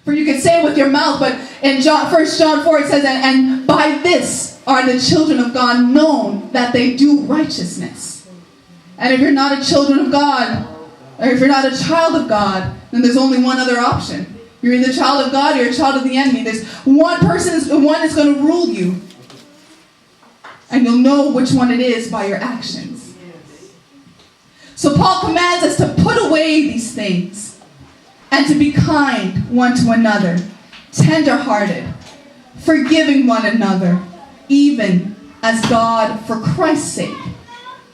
For you can say it with your mouth, but in 1 John 4 it says, and by this are the children of God known, that they do righteousness. And if you're not a children of God, or if you're not a child of God, then there's only one other option. You're either a child of God or you're a child of the enemy. There's one is going to rule you. And you'll know which one it is by your actions. So Paul commands us to put away these things and to be kind one to another, tender-hearted, forgiving one another, even as God, for Christ's sake,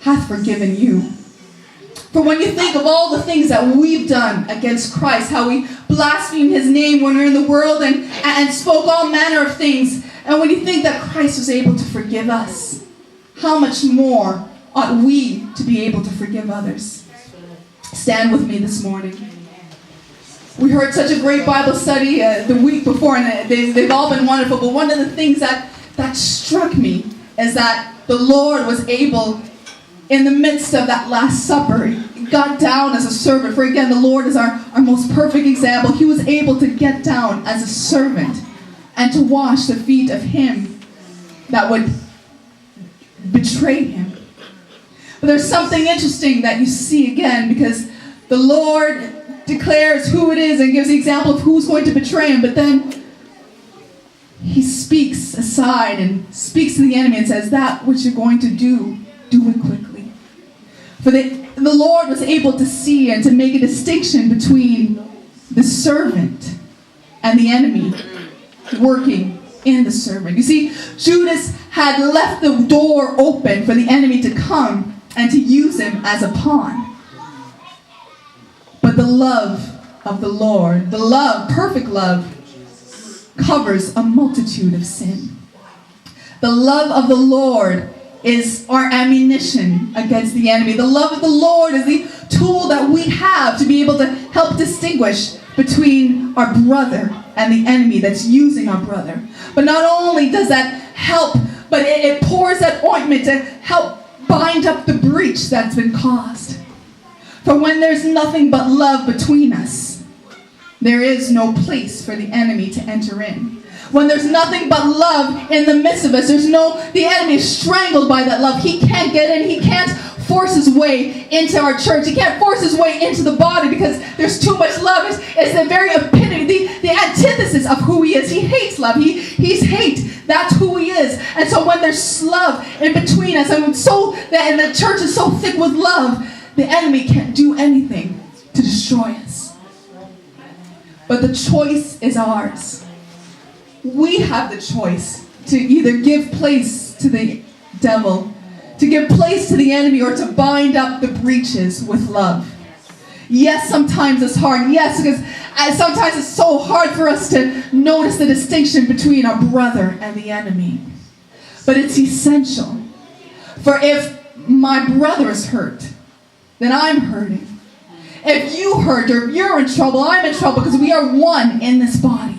hath forgiven you. For when you think of all the things that we've done against Christ, how we blasphemed his name when we were in the world and spoke all manner of things, and when you think that Christ was able to forgive us, how much more ought we to be able to forgive others? Stand with me this morning. We heard such a great Bible study the week before, and they've all been wonderful, but one of the things that struck me is that the Lord was able, in the midst of that Last Supper, he got down as a servant. For again, the Lord is our most perfect example. He was able to get down as a servant and to wash the feet of him that would betray him. But there's something interesting that you see again, because the Lord declares who it is and gives the example of who's going to betray him, but then he speaks aside and speaks to the enemy and says, that which you're going to do, do it quickly. For the Lord was able to see and to make a distinction between the servant and the enemy working in the servant. You see, Judas had left the door open for the enemy to come and to use him as a pawn. But the love of the Lord, the love, perfect love, covers a multitude of sin. The love of the Lord is our ammunition against the enemy. The love of the Lord is the tool that we have to be able to help distinguish between our brother and the enemy that's using our brother. But not only does that help, but it pours that ointment to help bind up the breach that's been caused. For when there's nothing but love between us, there is no place for the enemy to enter in. When there's nothing but love in the midst of us, the enemy is strangled by that love. He can't get in. He can't force his way into our church. He can't force his way into the body because there's too much love. It's the very epitome, the antithesis of who he is. He hates love. He's hate. That's who he is. And so when there's love in between us, and the church is so thick with love, the enemy can't do anything to destroy us. But the choice is ours. We have the choice to either give place to the devil, to give place to the enemy, or to bind up the breaches with love. Yes, sometimes it's hard. Yes, because sometimes it's so hard for us to notice the distinction between our brother and the enemy. But it's essential. For if my brother is hurt, then I'm hurting. If you hurt or you're in trouble, I'm in trouble, because we are one in this body.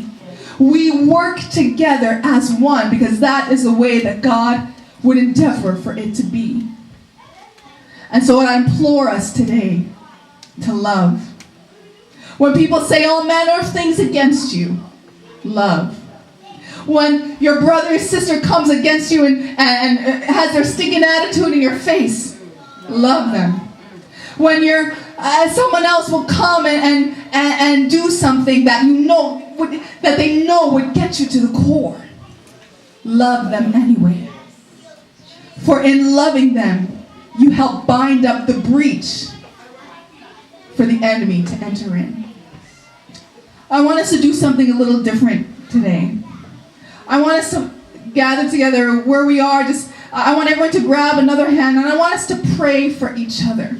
We work together as one because that is the way that God would endeavor for it to be. And so I implore us today to love. When people say all manner of things against you, love. When your brother or sister comes against you and has their stinking attitude in your face, love them. When someone else will come and do something that that they know would get you to the core, love them anyway. For in loving them, you help bind up the breach for the enemy to enter in. I want us to do something a little different today. I want us to gather together where we are. I want everyone to grab another hand, and I want us to pray for each other.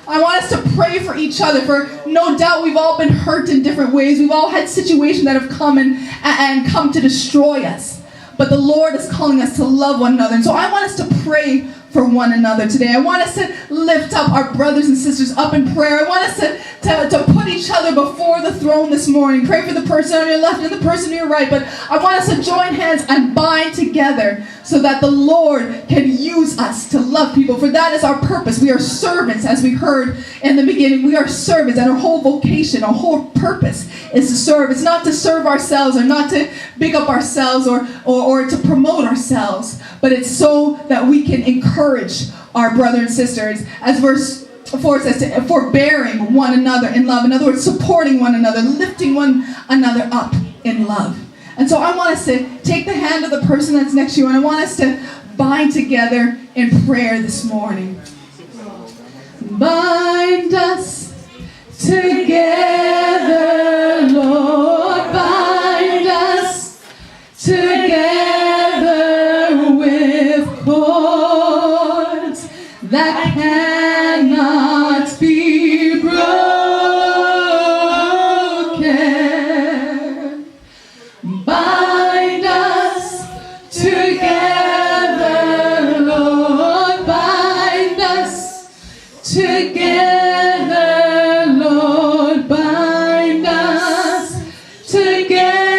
I want us to pray for each other, for no doubt we've all been hurt in different ways. We've all had situations that have come and come to destroy us. But the Lord is calling us to love one another. And so I want us to pray for one another today. I want us to lift up our brothers and sisters up in prayer. I want us to to put each other before the throne this morning. Pray for the person on your left and the person on your right. But I want us to join hands and bind together so that the Lord can use us to love people. For that is our purpose. We are servants, as we heard in the beginning. We are servants, and our whole vocation, our whole purpose is to serve. It's not to serve ourselves or not to big up ourselves or to promote ourselves, but it's so that we can encourage our brothers and sisters. As verse 4 says, forbearing one another in love. In other words, supporting one another, lifting one another up in love. And so I want us to take the hand of the person that's next to you, and I want us to bind together in prayer this morning. Bind us together, Lord, bind us together with cords that cannot be broken. Bind us together, Lord, bind us together, Lord, bind us together.